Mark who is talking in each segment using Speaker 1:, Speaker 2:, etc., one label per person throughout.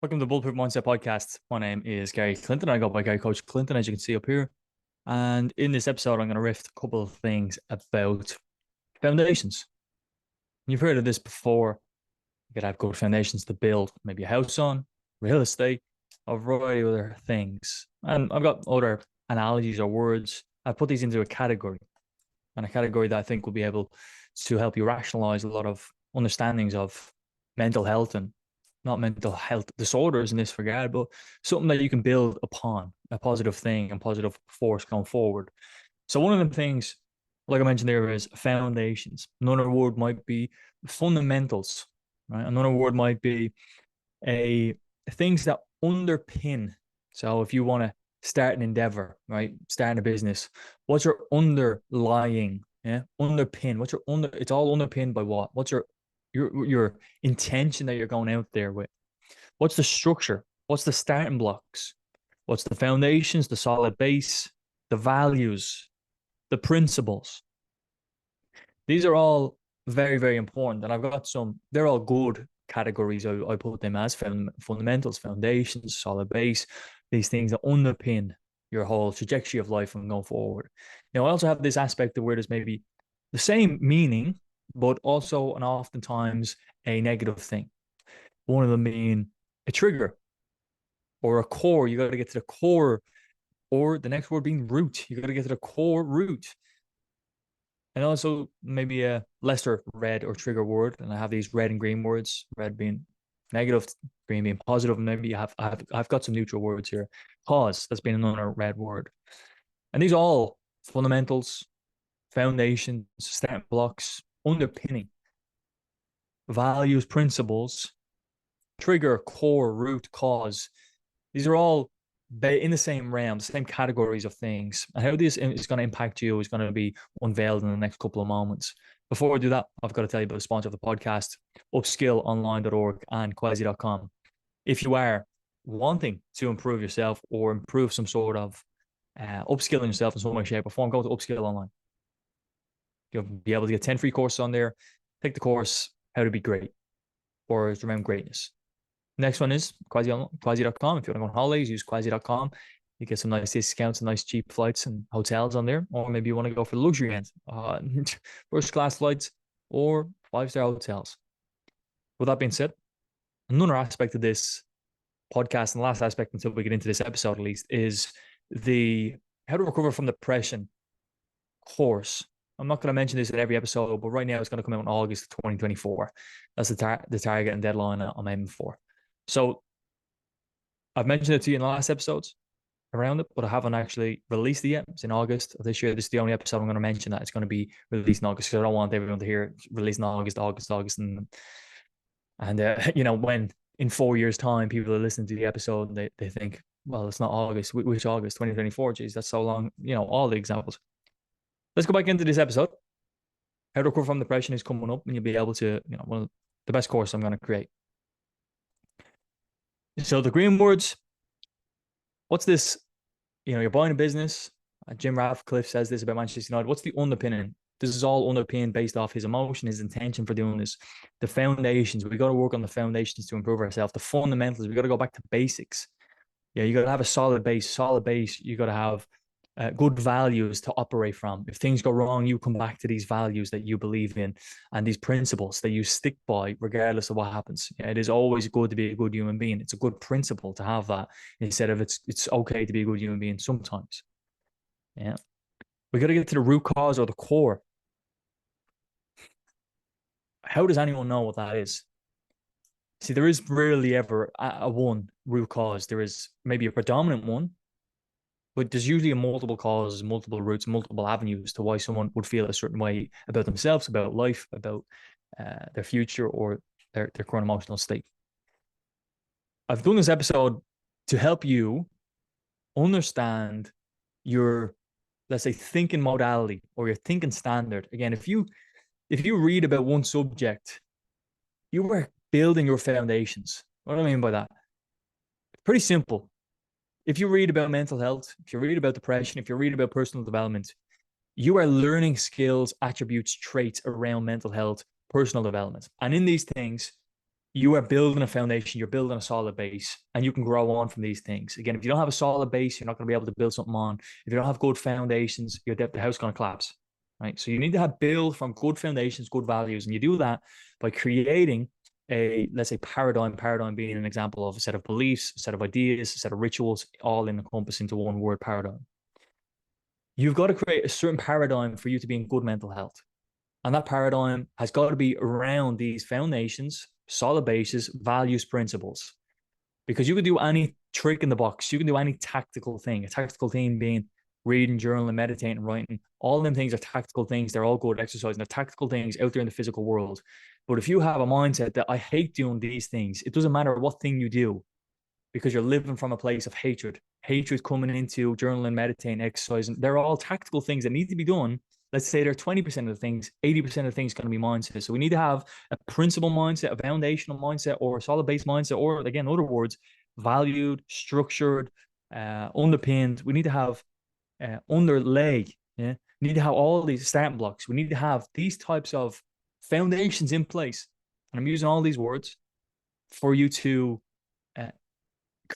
Speaker 1: Welcome to the Bulletproof Mindset podcast. My name is Gary Clinton. I go by Gary Coach Clinton, as you can see up here. And in this episode, I'm going to riff a couple of things about foundations. You've heard of this before. You could have good foundations to build maybe a house on, real estate, a variety of other things. And I've got other analogies or words. I put these into a category, and a category that I think will be able to help you rationalize a lot of understandings of mental health and not mental health disorders in this regard, but something that you can build upon, a positive thing and positive force going forward. So one of the things, like I mentioned there, is foundations. Another word might be fundamentals, right? Another word might be a things that underpin. So if you want to start an endeavor, right? Starting a business, what's your underlying, underpin? What's your it's all underpinned by what? What's your intention that you're going out there with? What's the structure? What's the starting blocks? What's the foundations, the solid base, the values, the principles? These are all very, very important. And I've got they're all good categories. I put them as fundamentals, foundations, solid base, these things that underpin your whole trajectory of life and going forward. Now, I also have this aspect of where there's maybe the same meaning, but also and oftentimes a negative thing. One of them being a trigger or a core. You got to get to the core, or the next word being root. You got to get to the core root. And also maybe a lesser red or trigger word. And I have these red and green words, red being negative, green being positive. And maybe I've got some neutral words here. Pause, that's been another red word. And these are all fundamentals, foundations, starting blocks, underpinning, values, principles, trigger, core, root, cause. These are all in the same realm, the same categories of things. And how this is going to impact you is going to be unveiled in the next couple of moments. Before we do that, I've got to tell you about the sponsor of the podcast, upskillonline.org and quasi.com. If you are wanting to improve yourself or improve some sort of upskilling yourself in some way, shape, or form, go to Upskill Online. You'll be able to get 10 free courses on there. Take the course, How to Be Great, or to Remember Greatness. Next one is quasi.com. If you want to go on holidays, use quasi.com. You get some nice discounts and nice cheap flights and hotels on there. Or maybe you want to go for the luxury end, first class flights or 5-star hotels. With that being said, another aspect of this podcast, and the last aspect until we get into this episode at least, is the how to recover from depression course. I'm not going to mention this in every episode, but right now it's going to come out in August 2024. That's the target and deadline I'm aiming for. So I've mentioned it to you in the last episodes around it, but I haven't actually released it yet. It's in August of this year. This is the only episode I'm going to mention that it's going to be released in August, because I don't want everyone to hear it released in August, and when in 4 years' time people are listening to the episode and they think, well, it's not August. Which August? 2024? Geez, that's so long. All the examples. Let's go back into this episode. How to recover from depression is coming up, and you'll be able to, one of the best course I'm going to create. So the green words, what's this? You're buying a business. Jim Ratcliffe says this about Manchester United. What's the underpinning? This is all underpinned based off his emotion, his intention for doing this. The foundations, we got to work on the foundations to improve ourselves. The fundamentals, we got to go back to basics. You got to have a solid base. You got to have good values to operate from. If things go wrong, you come back to these values that you believe in and these principles that you stick by regardless of what happens. It is always good to be a good human being. It's a good principle to have that, instead of it's okay to be a good human being sometimes. Yeah. We got to get to the root cause or the core. How does anyone know what that is? See, there is rarely ever a one root cause. There is maybe a predominant one, but there's usually multiple causes, multiple routes, multiple avenues to why someone would feel a certain way about themselves, about life, about their future, or their current emotional state. I've done this episode to help you understand your, let's say, thinking modality or your thinking standard. Again, if you read about one subject, you are building your foundations. What do I mean by that? Pretty simple. If you read about mental health, if you read about depression, if you read about personal development, you are learning skills, attributes, traits around mental health, personal development. And in these things, you are building a foundation, you're building a solid base, and you can grow on from these things. Again, if you don't have a solid base, you're not going to be able to build something on. If you don't have good foundations, the house is going to collapse, right? So you need to have build from good foundations, good values, and you do that by creating a, let's say, paradigm being an example of a set of beliefs, a set of ideas, a set of rituals, all encompassed into one word, paradigm. You've got to create a certain paradigm for you to be in good mental health. And that paradigm has got to be around these foundations, solid bases, values, principles. Because you can do any trick in the box, you can do any tactical thing. A tactical thing being reading, journaling, meditating, writing. All of them things are tactical things. They're all good exercise and they're tactical things out there in the physical world. But if you have a mindset that I hate doing these things, it doesn't matter what thing you do, because you're living from a place of hatred coming into journaling, meditating, exercising. They're all tactical things that need to be done. Let's say they're 20% of the things, 80% of the things going to be mindset. So we need to have a principle mindset, a foundational mindset, or a solid base mindset, or again, in other words, valued, structured, underpinned. We need to have underlay. Yeah. We need to have all these starting blocks. We need to have these types of foundations in place. And I'm using all these words for you to uh,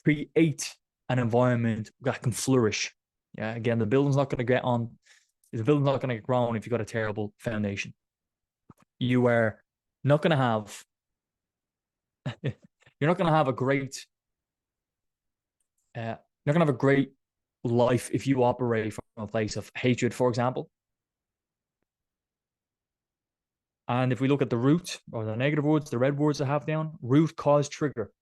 Speaker 1: create an environment that can flourish. Yeah, again, the building's not going to get on. The building's not going to get grown if you've got a terrible foundation. You are not going to have. You're not going to have a great. You're not going to have a great life if you operate from a place of hatred, for example. And if we look at the root or the negative words, the red words I have down, root, cause, trigger.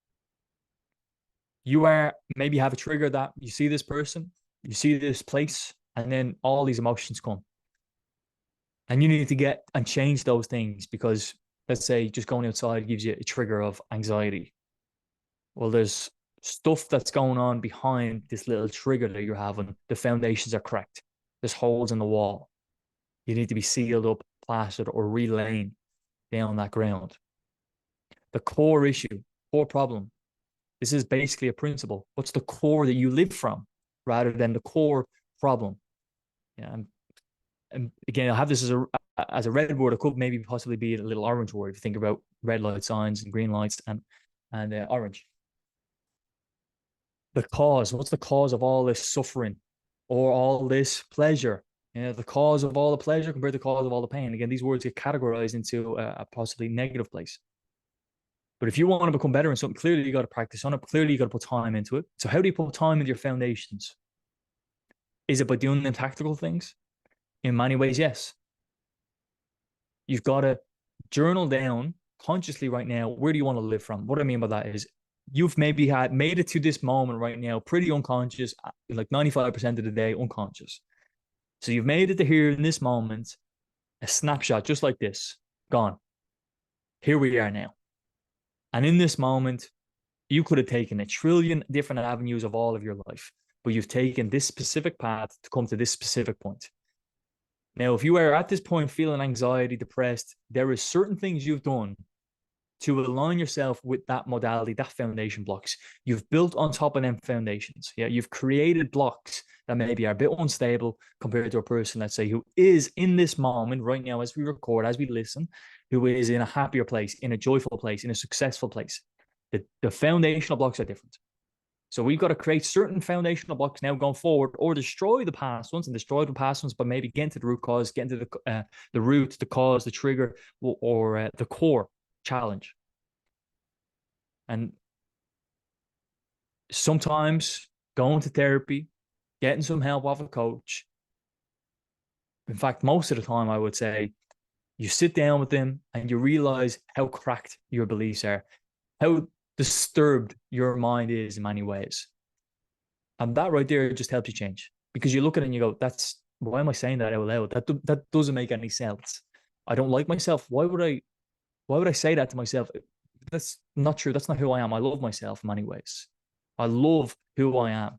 Speaker 1: You are maybe have a trigger that you see this person, you see this place, and then all these emotions come. And you need to get and change those things because let's say just going outside gives you a trigger of anxiety. Well, there's stuff that's going on behind this little trigger that you're having. The foundations are cracked. There's holes in the wall. You need to be sealed up, plastered, or relaying down that ground. The core issue, core problem. This is basically a principle. What's the core that you live from rather than the core problem? Yeah, and again, I'll have this as a red word. It could maybe possibly be a little orange word if you think about red light signs and green lights and orange. The cause. What's the cause of all this suffering or all this pleasure? Yeah, the cause of all the pleasure compared to the cause of all the pain. Again, these words get categorized into a possibly negative place. But if you want to become better in something, clearly you got to practice on it. Clearly you got to put time into it. So how do you put time into your foundations? Is it by doing them tactical things? In many ways, yes. You've got to journal down consciously right now, where do you want to live from? What I mean by that is you've maybe had made it to this moment right now, pretty unconscious, like 95% of the day unconscious. So you've made it to here in this moment, a snapshot just like this, gone. Here we are now. And in this moment, you could have taken a trillion different avenues of all of your life, but you've taken this specific path to come to this specific point. Now, if you are at this point feeling anxiety, depressed, there is certain things you've done to align yourself with that modality, that foundation blocks. You've built on top of them foundations. Yeah, you've created blocks that maybe are a bit unstable compared to a person, let's say, who is in this moment right now, as we record, as we listen, who is in a happier place, in a joyful place, in a successful place. The foundational blocks are different. So we've got to create certain foundational blocks now going forward, or destroy the past ones and destroy the past ones, but maybe get into the root cause, get into the root, the cause, the trigger, or the core challenge. And sometimes going to therapy, getting some help off a coach. In fact, most of the time, I would say you sit down with them and you realize how cracked your beliefs are, how disturbed your mind is in many ways. And that right there just helps you change, because you look at it and you go, that's, why am I saying that out loud? That doesn't make any sense. I don't like myself. Why would I say that to myself? That's not true. That's not who I am. I love myself in many ways. I love who I am.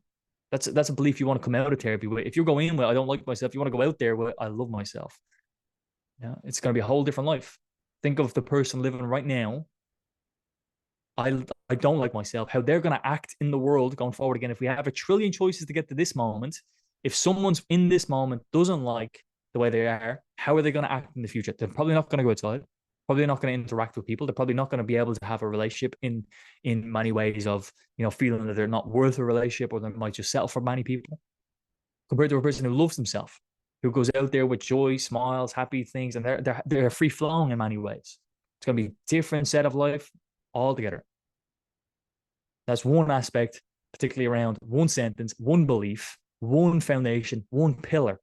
Speaker 1: That's a belief you want to come out of therapy with. If you're going in with, I don't like myself, you want to go out there with, I love myself. Yeah, it's going to be a whole different life. Think of the person living right now. I don't like myself, how they're going to act in the world going forward. Again, if we have a trillion choices to get to this moment, if someone's in this moment doesn't like the way they are, how are they going to act in the future? They're probably not going to go outside. probably not going to interact with people. They're probably not going to be able to have a relationship in many ways of, feeling that they're not worth a relationship, or they might just settle for many people, compared to a person who loves themselves, who goes out there with joy, smiles, happy things, and they're free flowing in many ways. It's going to be a different set of life altogether. That's one aspect, particularly around one sentence, one belief, one foundation, one pillar.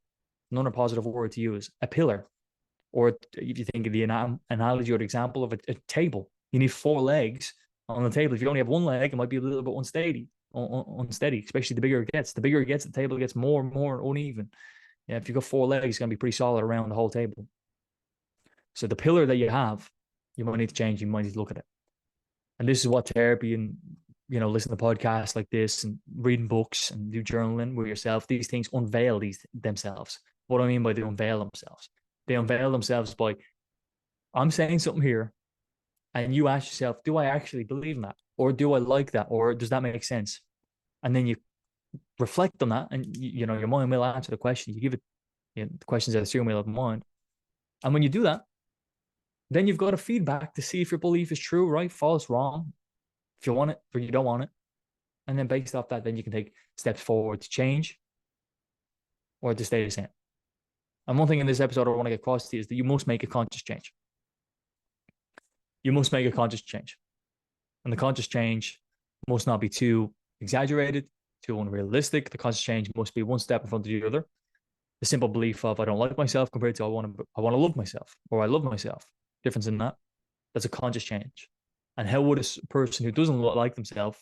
Speaker 1: Another positive word to use, a pillar. Or if you think of the analogy or the example of a table, you need four legs on the table. If you only have one leg, it might be a little bit unsteady, especially the bigger it gets. The bigger it gets, the table gets more and more uneven. Yeah, if you've got four legs, it's going to be pretty solid around the whole table. So the pillar that you have, you might need to change. You might need to look at it. And this is what therapy and, listen to podcasts like this and reading books and do journaling with yourself, these things unveil themselves. What do I mean by they unveil themselves? They unveil themselves by, I'm saying something here, and you ask yourself, do I actually believe in that? Or do I like that? Or does that make sense? And then you reflect on that, and your mind will answer the question. You give it the questions that the steering wheel of the mind. And when you do that, then you've got a feedback to see if your belief is true, right, false, wrong, if you want it or you don't want it. And then based off that, then you can take steps forward to change or to stay the same. And one thing in this episode I want to get across to you is that you must make a conscious change. You must make a conscious change. And the conscious change must not be too exaggerated, too unrealistic. The conscious change must be one step in front of the other. The simple belief of I don't like myself compared to I want to love myself, or I love myself. Difference in that. That's a conscious change. And how would a person who doesn't like themselves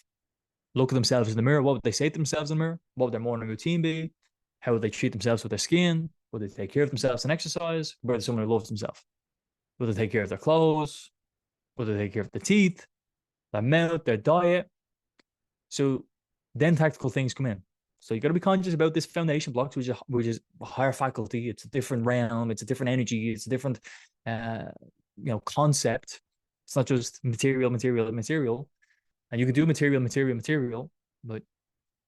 Speaker 1: look at themselves in the mirror? What would they say to themselves in the mirror? What would their morning routine be? How would they treat themselves with their skin? Would they take care of themselves and exercise? Compared to someone who loves themselves? Would they take care of their clothes? Would they take care of their teeth, their mouth, their diet? So then tactical things come in. So you got to be conscious about this foundation blocks, which is a higher faculty. It's a different realm. It's a different energy. It's a different, concept. It's not just material. And you can do material, but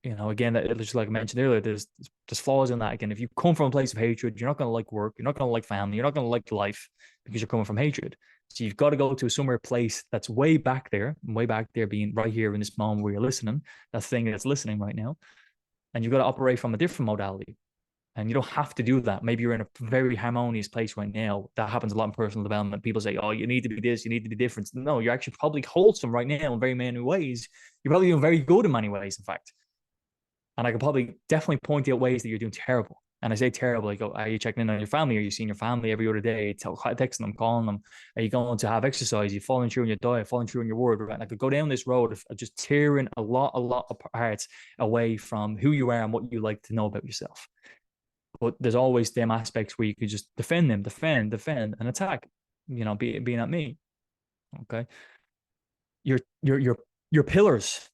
Speaker 1: again, just like I mentioned earlier, there's flaws in that. Again, if you come from a place of hatred, you're not going to like work. You're not going to like family. You're not going to like life because you're coming from hatred. So you've got to go to somewhere place that's way back there being right here in this moment where you're listening, that thing that's listening right now. And you've got to operate from a different modality. And you don't have to do that. Maybe you're in a very harmonious place right now. That happens a lot in personal development. People say, oh, you need to be this, you need to be different. No, you're actually probably wholesome right now in very many ways. You're probably doing very good in many ways, in fact. And I could probably definitely point out ways that you're doing terrible. And I say terrible, like, are you checking in on your family? Are you seeing your family every other day? Texting them, calling them. Are you going to have exercise? Are you following through in your diet, following through in your word? Right? And I could go down this road of just tearing a lot of parts away from who you are and what you like to know about yourself. But there's always them aspects where you could just defend, and attack, being at me. Okay. Your pillars.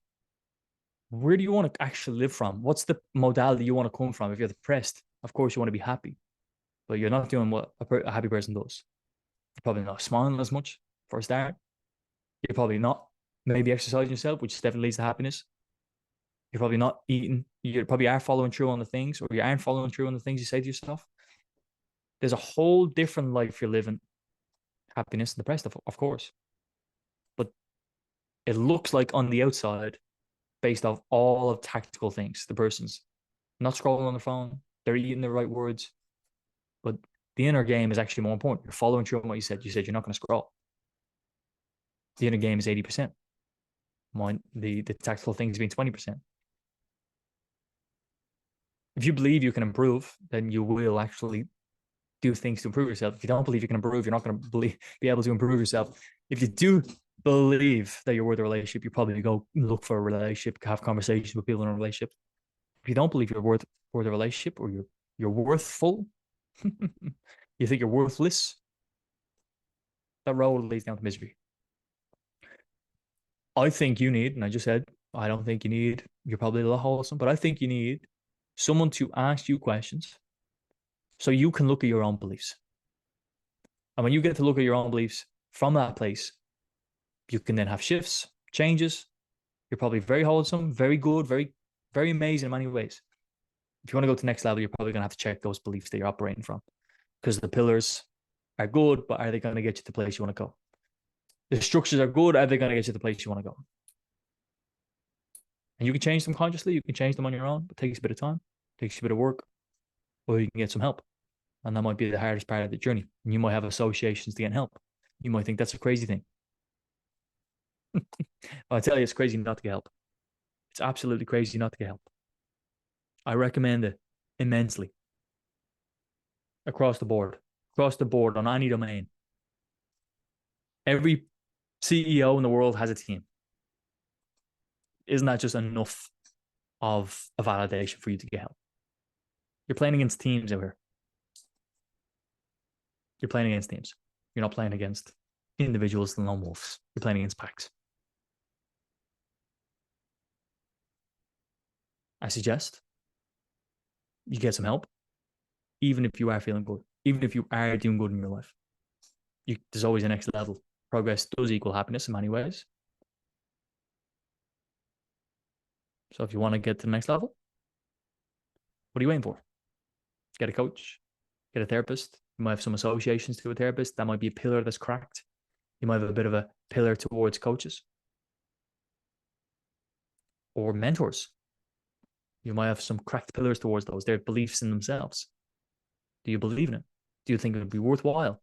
Speaker 1: Where do you want to actually live from? What's the modality you want to come from? If you're depressed, of course you want to be happy, but you're not doing what a happy person does. You're probably not smiling as much for a start. You're probably not maybe exercising yourself, which definitely leads to happiness. You're probably not eating. You probably are following through on the things, or you aren't following through on the things you say to yourself. There's a whole different life you're living. Happiness and depressed, of course. But it looks like on the outside, based off all of tactical things, the person's not scrolling on the phone, they're eating the right words. But the inner game is actually more important. You're following through on what you said. You said you're not going to scroll. The inner game is 80%. The tactical things being 20%. If you believe you can improve, then you will actually do things to improve yourself. If you don't believe you can improve, you're not going to be able to improve yourself. If you do believe that you're worth a relationship, you probably go look for a relationship, have conversations with people in a relationship. If you don't believe you're worth a relationship, or you're worthful, you think you're worthless, that road leads down to misery. I think you need, and I just said, I don't think you need, you're probably a little wholesome, but I think you need someone to ask you questions so you can look at your own beliefs. And when you get to look at your own beliefs from that place, you can then have shifts, changes. You're probably very wholesome, very good, very, very amazing in many ways. If you want to go to the next level, you're probably going to have to check those beliefs that you're operating from, because the pillars are good, but are they going to get you to the place you want to go? The structures are good. Are they going to get you to the place you want to go? And you can change them consciously. You can change them on your own, but it takes a bit of time, it takes a bit of work, or you can get some help. And that might be the hardest part of the journey. And you might have associations to get help. You might think that's a crazy thing. I tell you, it's crazy not to get help. It's absolutely crazy not to get help. I recommend it immensely across the board on any domain. Every CEO in the world has a team. Isn't that just enough of a validation for you to get help? You're playing against teams out here. You're playing against teams. You're not playing against individuals and lone wolves. You're playing against packs. I suggest you get some help, even if you are feeling good, even if you are doing good in your life. There's always a next level. Progress does equal happiness in many ways. So if you want to get to the next level, what are you waiting for? Get a coach, get a therapist. You might have some associations to a therapist. That might be a pillar that's cracked. You might have a bit of a pillar towards coaches or mentors. You might have some cracked pillars towards those. Their beliefs in themselves. Do you believe in it? Do you think it would be worthwhile?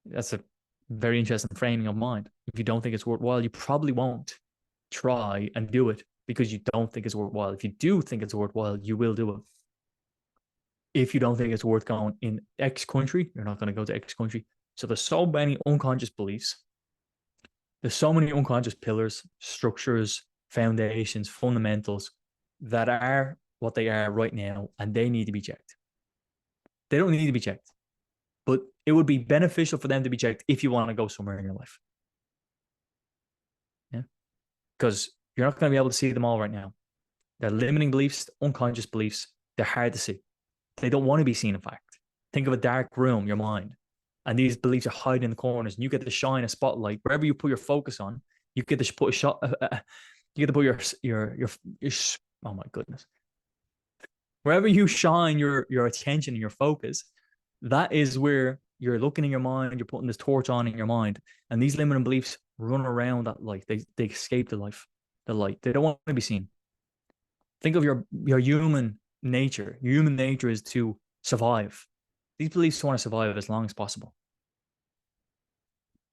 Speaker 1: That's a very interesting framing of mind. If you don't think it's worthwhile, you probably won't try and do it because you don't think it's worthwhile. If you do think it's worthwhile, you will do it. If you don't think it's worth going in X country, you're not going to go to X country. So there's so many unconscious beliefs. There's so many unconscious pillars, structures, foundations, fundamentals that are what they are right now, and they need to be checked. They don't need to be checked, but it would be beneficial for them to be checked if you want to go somewhere in your life. Yeah, because you're not going to be able to see them all right now. They're limiting beliefs, unconscious beliefs. They're hard to see. They don't want to be seen, in fact. Think of a dark room, your mind, and these beliefs are hiding in the corners, and you get to shine a spotlight. Wherever you put your focus on, you get to put a shot. You get to put your oh my goodness. Wherever you shine your attention and your focus, that is where you're looking in your mind, you're putting this torch on in your mind. And these limiting beliefs run around that light. They escape the light. They don't want to be seen. Think of your human nature. Your human nature is to survive. These beliefs want to survive as long as possible.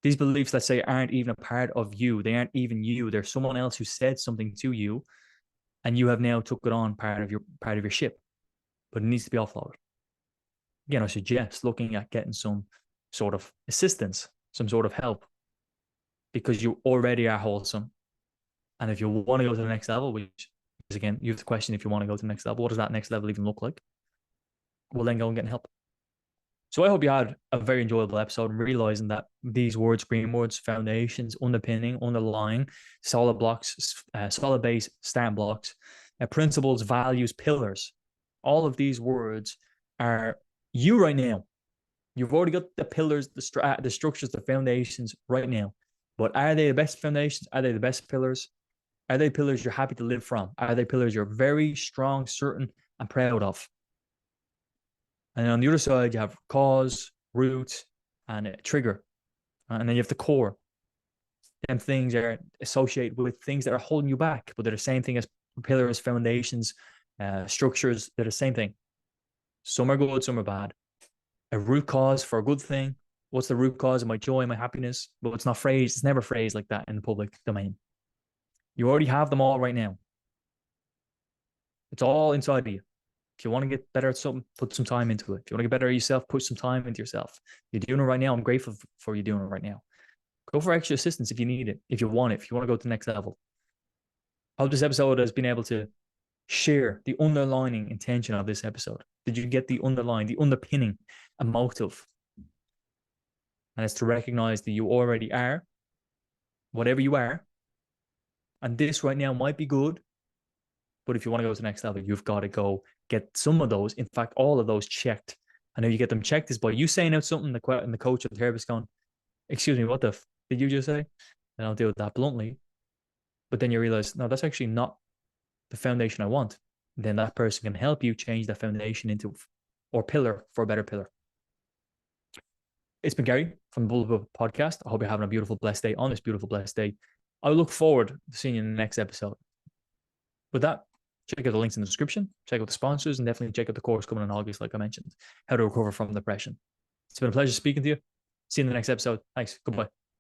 Speaker 1: These beliefs, let's say, aren't even a part of you. They aren't even you. They're someone else who said something to you, and you have now took it on part of your ship. But it needs to be offloaded. Again, I suggest looking at getting some sort of assistance, some sort of help, because you already are wholesome. And if you want to go to the next level, which is, again, you have to question if you want to go to the next level, what does that next level even look like? Well, then go and get help. So I hope you had a very enjoyable episode, realizing that these words, green words, foundations, underpinning, underlying, solid blocks, solid base, stand blocks, principles, values, pillars, all of these words are you right now. You've already got the pillars, the structures, the foundations right now. But are they the best foundations? Are they the best pillars? Are they pillars you're happy to live from? Are they pillars you're very strong, certain, and proud of? And on the other side, you have cause, root, and trigger. And then you have the core. Them things are associated with things that are holding you back, but they're the same thing as pillars, foundations, structures. They're the same thing. Some are good, some are bad. A root cause for a good thing. What's the root cause of my joy, my happiness? But it's not phrased. It's never phrased like that in the public domain. You already have them all right now. It's all inside of you. If you want to get better at something, put some time into it. If you want to get better at yourself, put some time into yourself. You're doing it right now. I'm grateful for you doing it right now. Go for extra assistance if you need it, if you want it, if you want to go to the next level. I hope this episode has been able to share the underlining intention of this episode. Did you get the underpinning, a motive? And it's to recognize that you already are, whatever you are. And this right now might be good, but if you want to go to the next level, you've got to go get some of those, in fact, all of those checked. And how you get them checked is by you saying out something, and the coach or the therapist going, excuse me, what the did you just say? And I'll deal with that bluntly. But then you realize, no, that's actually not the foundation I want. Then that person can help you change that foundation into or pillar for a better pillar. It's been Gary from the Bulletproof Podcast. I hope you're having a beautiful, blessed day on this beautiful, blessed day. I look forward to seeing you in the next episode. With that, check out the links in the description, check out the sponsors, and definitely check out the course coming in August, like I mentioned, how to recover from depression. It's been a pleasure speaking to you. See you in the next episode. Thanks. Goodbye.